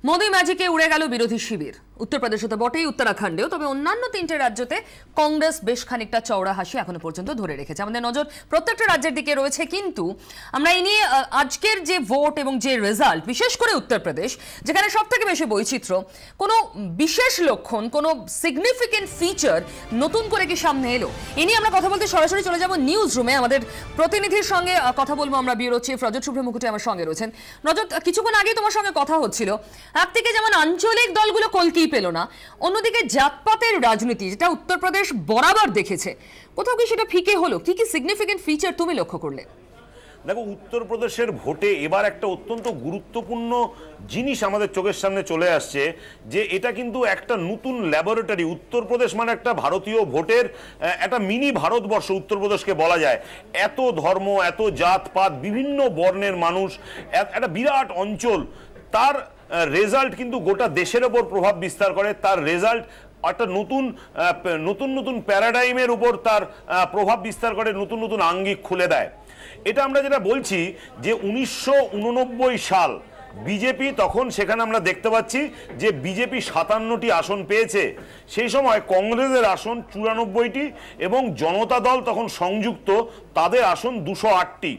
মোদি ম্যাজিকে উড়ে গেল বিরোধী শিবির। উত্তরপ্রদেশে তো বটেই, উত্তরাখণ্ডেও, তবে অন্যান্য 3টে রাজ্যতে কংগ্রেস বেশ খানিকটা চওড়া হাসি এখনো পর্যন্ত ধরে রেখেছে। আমাদের নজর প্রত্যেকটা রাজ্যের দিকে রয়েছে, কিন্তু আমরা এই নিয়ে আজকের যে ভোট এবং যে রেজাল্ট, বিশেষ করে উত্তরপ্রদেশ যেখানে সব থেকে বেশি বৈচিত্র্য, কোনো বিশেষ লক্ষণ, কোনো সিগনিফিকেন্ট ফিচার নতুন করে কি সামনে এলো, এ নিয়ে আমরা কথা বলতে সরাসরি চলে যাব নিউজ রুমে। আমাদের প্রতিনিধির সঙ্গে কথা বলবো আমরা। ব্যুরো চিফ রজত শুভ্র মুখোটি আমার সঙ্গে রয়েছেন। রজত, কিছুক্ষণ আগে তোমার সঙ্গে কথা হচ্ছিল, একদিকে যেমন আঞ্চলিক দলগুলো কলকি পেল না, অন্যদিকে জাতপাতের রাজনীতি যেটা উত্তরপ্রদেশ বরাবর দেখেছে, কোথাও কি সেটা ফিকে হলো? কি কি সিগনিফিকেন্ট ফিচার তুমি লক্ষ্য করলে? দেখো, উত্তরপ্রদেশের ভোটে এবার একটা অত্যন্ত গুরুত্বপূর্ণ জিনিস আমাদের চোখের সামনে চলে আসছে, যে এটা কিন্তু একটা নতুন ল্যাবরেটরি। উত্তরপ্রদেশ মানে একটা ভারতীয় ভোটের একটা মিনি ভারতবর্ষ উত্তরপ্রদেশকে বলা যায়। এত ধর্ম, এত জাতপাত, বিভিন্ন বর্ণের মানুষ, একটা বিরাট অঞ্চল। তার রেজাল্ট কিন্তু গোটা দেশের ওপর প্রভাব বিস্তার করে। তার রেজাল্ট একটা নতুন প্যারাডাইমের উপর তার প্রভাব বিস্তার করে, নতুন আঙ্গিক খুলে দেয়। এটা আমরা যেটা বলছি যে 1989 সাল বিজেপি, তখন সেখানে আমরা দেখতে পাচ্ছি যে বিজেপি 57টি আসন পেয়েছে। সেই সময় কংগ্রেসের আসন 94টি এবং জনতা দল তখন সংযুক্ত, তাদের আসন 208টি।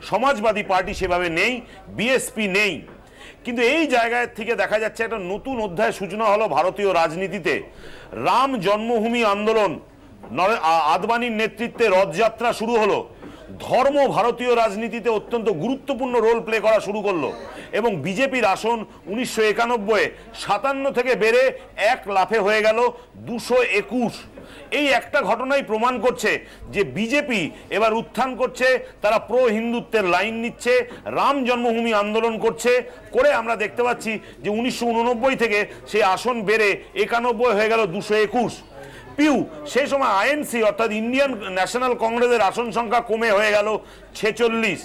সমাজবাদী পার্টি সেভাবে নেই, বিএসপি নেই। কিন্তু এই জায়গায় থেকে দেখা যাচ্ছে একটা নতুন অধ্যায় সূচনা হলো ভারতীয় রাজনীতিতে। রাম জন্মভূমি আন্দোলন, আদবানির নেতৃত্বে রথযাত্রা শুরু হলো। ধর্ম ভারতীয় রাজনীতিতে অত্যন্ত গুরুত্বপূর্ণ রোল প্লে করা শুরু করলো এবং বিজেপির আসন 1991 57 থেকে বেড়ে এক লাফে হয়ে গেল 221। এই একটা ঘটনাই প্রমাণ করছে যে বিজেপি এবার উত্থান করছে, তারা প্রো হিন্দুত্বের লাইন নিচ্ছে, রাম জন্মভূমি আন্দোলন করছে। করে আমরা দেখতে পাচ্ছি যে 1989 থেকে সেই আসন বেড়ে 91 হয়ে গেল 221। পিউ সেই সময় আইএনসি অর্থাৎ ইন্ডিয়ান ন্যাশনাল কংগ্রেসের আসন সংখ্যা কমে হয়ে গেল 46।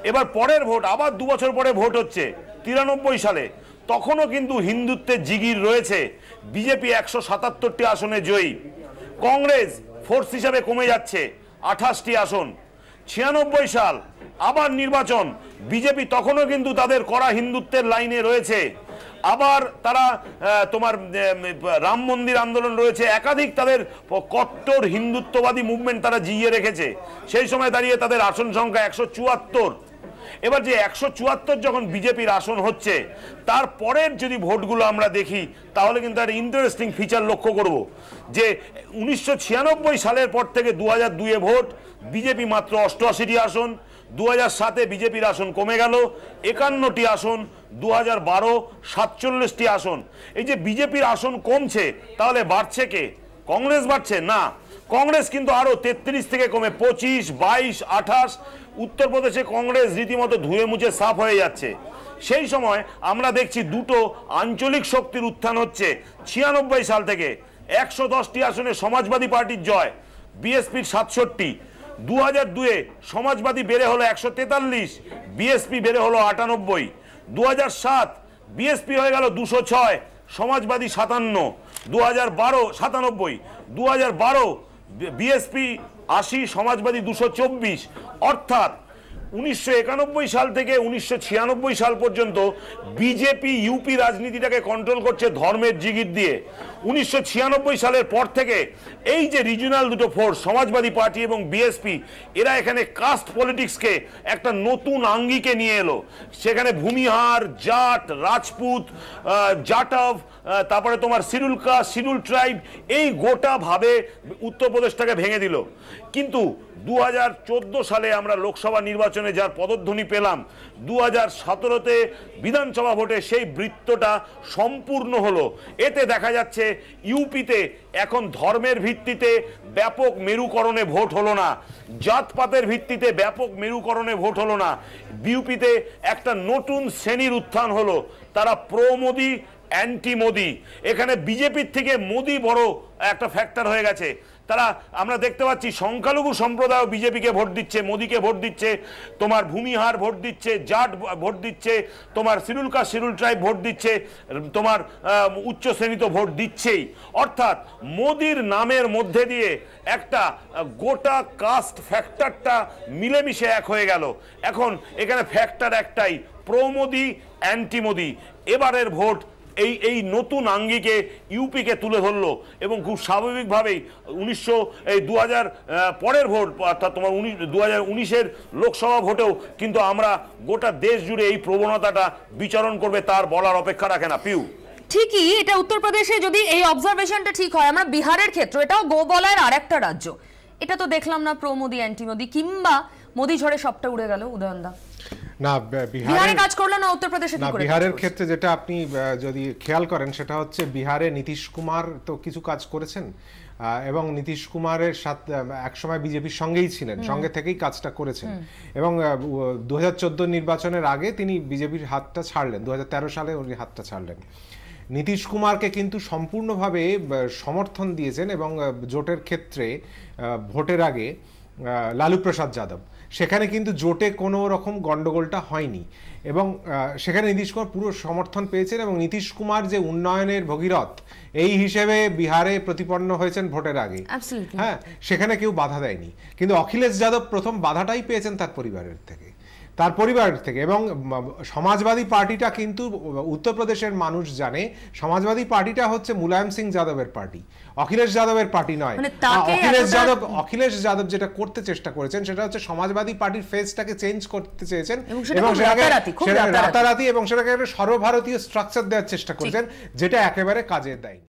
এবার পরের ভোট, আবার 2 বছর পরে ভোট হচ্ছে 93 সালে, তখনও কিন্তু হিন্দুত্বের জিগির রয়েছে। বিজেপি 177টি আসনে জয়ী, কংগ্রেস ফোর্স হিসাবে কমে যাচ্ছে 28টি আসন। 96 সাল আবার নির্বাচন, বিজেপি তখনও কিন্তু তাদের কড়া হিন্দুত্বের লাইনে রয়েছে। আবার তারা তোমার রাম মন্দির আন্দোলন রয়েছে, একাধিক তাদের কট্টর হিন্দুত্ববাদী মুভমেন্ট তারা জিইয়ে রেখেছে। সেই সময় দাঁড়িয়ে তাদের আসন সংখ্যা 174। এবার যে 174 যখন বিজেপির আসন হচ্ছে, তারপরের যদি ভোটগুলো আমরা দেখি তাহলে কিন্তু একটা ইন্টারেস্টিং ফিচার লক্ষ্য করব যে 1996 সালের পর থেকে 2002-এ ভোট, বিজেপি মাত্র 88টি আসন। 2007-এ বিজেপির আসন কমে গেল 51টি আসন। 2012 47টি আসন। এই যে বিজেপির আসন কমছে, তাহলে বাড়ছে কে? কংগ্রেস বাড়ছে না, কংগ্রেস কিন্তু আরো 33 থেকে কমে 25, 22, 28। উত্তরপ্রদেশে কংগ্রেস রীতিমতো ধুয়ে মুছে সাফ হয়ে যাচ্ছে। সেই সময় আমরা দেখছি দুটো আঞ্চলিক শক্তির উত্থান হচ্ছে। 96 সাল থেকে 110টি আসনে সমাজবাদী পার্টির জয়, বিএসপির 67। 2002-এ সমাজবাদী বেড়ে হলো 143, বিএসপি বেড়ে হলো 98। 2007 বিএসপি হয়ে গেল 206, সমাজবাদী 57। 2012 97, 2012 বিএসপি 80, সমাজবাদী 224। অর্থাৎ 1991 সাল থেকে 1996 সাল পর্যন্ত বিজেপি ইউপি রাজনীতিটাকে কন্ট্রোল করছে ধর্মের জিগির দিয়ে। 1996 সালের পর থেকে এই যে রিজিওনাল দুটো ফোর্স, সমাজবাদী পার্টি এবং বিএসপি, এরা এখানে কাস্ট পলিটিক্সকে একটা নতুন আঙ্গিকে নিয়ে এলো। সেখানে ভূমিহার, জাট, রাজপুত, জাটভ, তারপরে তোমার শিডিউল কাস্ট, শিডিউল ট্রাইব, এই গোটা ভাবে উত্তরপ্রদেশটাকে ভেঙে দিল। কিন্তু 2014 সালে আমরা লোকসভা নির্বাচনে যার পদধ্বনি পেলাম, 2017-তে বিধানসভা ভোটে সেই বৃত্তটা সম্পূর্ণ হলো। এতে দেখা যাচ্ছে ইউপিতে এখন ধর্মের ভিত্তিতে ব্যাপক মেরুকরণে ভোট হলো না, জাতপাতের ভিত্তিতে ব্যাপক মেরুকরণে ভোট হলো না। বিউপিতে একটা নতুন শ্রেণীর উত্থান হলো, তারা প্রো মোদি, অ্যান্টি মোদি। এখানে বিজেপির থেকে মোদি বড় একটা ফ্যাক্টর হয়ে গেছে। তারা আমরা দেখতে পাচ্ছি সংখ্যালঘু সম্প্রদায় বিজেপিকে ভোট দিচ্ছে, মোদিকে ভোট দিচ্ছে, তোমার ভূমিহার ভোট দিচ্ছে, জাট ভোট দিচ্ছে, তোমার scheduled caste, scheduled tribe vote দিচ্ছে, তোমার উচ্চ শ্রেণী তো ভোট দিচ্ছেই। অর্থাৎ মোদির নামের মধ্যে দিয়ে একটা গোটা কাস্ট ফ্যাক্টরটা মিলেমিশে এক হয়ে গেল। এখন এখানে ফ্যাক্টর একটাই, প্রো মোদি, অ্যান্টি মোদি। এবারের ভোট এই নতুন আঙ্গিকে ইউপিকে তুলে ধরলো এবং খুব স্বাভাবিকভাবেই 2000 পরের ভোট অর্থাৎ তোমার 2019-এর লোকসভা ভোটেও কিন্তু আমরা গোটা দেশ জুড়ে এই প্রবণতাটা বিচরণ করবে তার বলার অপেক্ষা রাখে না। পিউ, ঠিকই, এটা উত্তরপ্রদেশে যদি এই অবজারভেশনটা ঠিক হয়, আমরা বিহারের ক্ষেত্র, এটাও গোবলার আরেকটা রাজ্য, এটা তো দেখলাম না প্রো মোদি অ্যান্টি মোদি, কিংবা মোদি ঝড়ে সবটা উড়ে গেল উদয়নদা। না, বিহারে কাজ করলো না, উত্তরপ্রদেশে কি করে? বিহারের ক্ষেত্রে যেটা আপনি যদি খেয়াল করেন সেটা হচ্ছে বিহারে নীতিশ কুমার তো কিছু কাজ করেছেন এবং নীতিশ কুমারের সাথে একসময় বিজেপির সঙ্গেই ছিলেন, সঙ্গে থেকেই কাজটা করেছেন এবং 2014 নির্বাচনের আগে তিনি বিজেপির হাতটা ছাড়লেন, 2013 সালে উনি হাতটা ছাড়লেন। নীতিশ কুমারকে কিন্তু সম্পূর্ণভাবে সমর্থন দিয়েছেন এবং জোটের ক্ষেত্রে ভোটের আগে লালু প্রসাদ যাদব, সেখানে কিন্তু জোটে কোনো রকম গন্ডগোলটা হয়নি এবং সেখানে নীতিশ কুমার পুরো সমর্থন পেয়েছেন এবং নীতিশ কুমার যে উন্নয়নের ভগীরথ এই হিসেবে বিহারে প্রতিপন্ন হয়েছেন ভোটের আগে, হ্যাঁ, সেখানে কেউ বাধা দেয়নি। কিন্তু অখিলেশ যাদব প্রথম বাধাটাই পেয়েছেন তার পরিবারের থেকে এবং সমাজবাদী পার্টিটা কিন্তু উত্তরপ্রদেশের মানুষ জানে সমাজবাদী পার্টিটা হচ্ছে মুলায়ম সিং যাদবের পার্টি, অখিলেশ যাদবের পার্টি নয়। অখিলেশ যাদব যেটা করতে চেষ্টা করেছেন সেটা হচ্ছে সমাজবাদী পার্টির ফেসটাকে চেঞ্জ করতে চেয়েছেন এবং রাতারাতি এবং সেটাকে একটা সর্বভারতীয় স্ট্রাকচার দেওয়ার চেষ্টা করেছেন, যেটা একেবারে কাজে দেয়নি।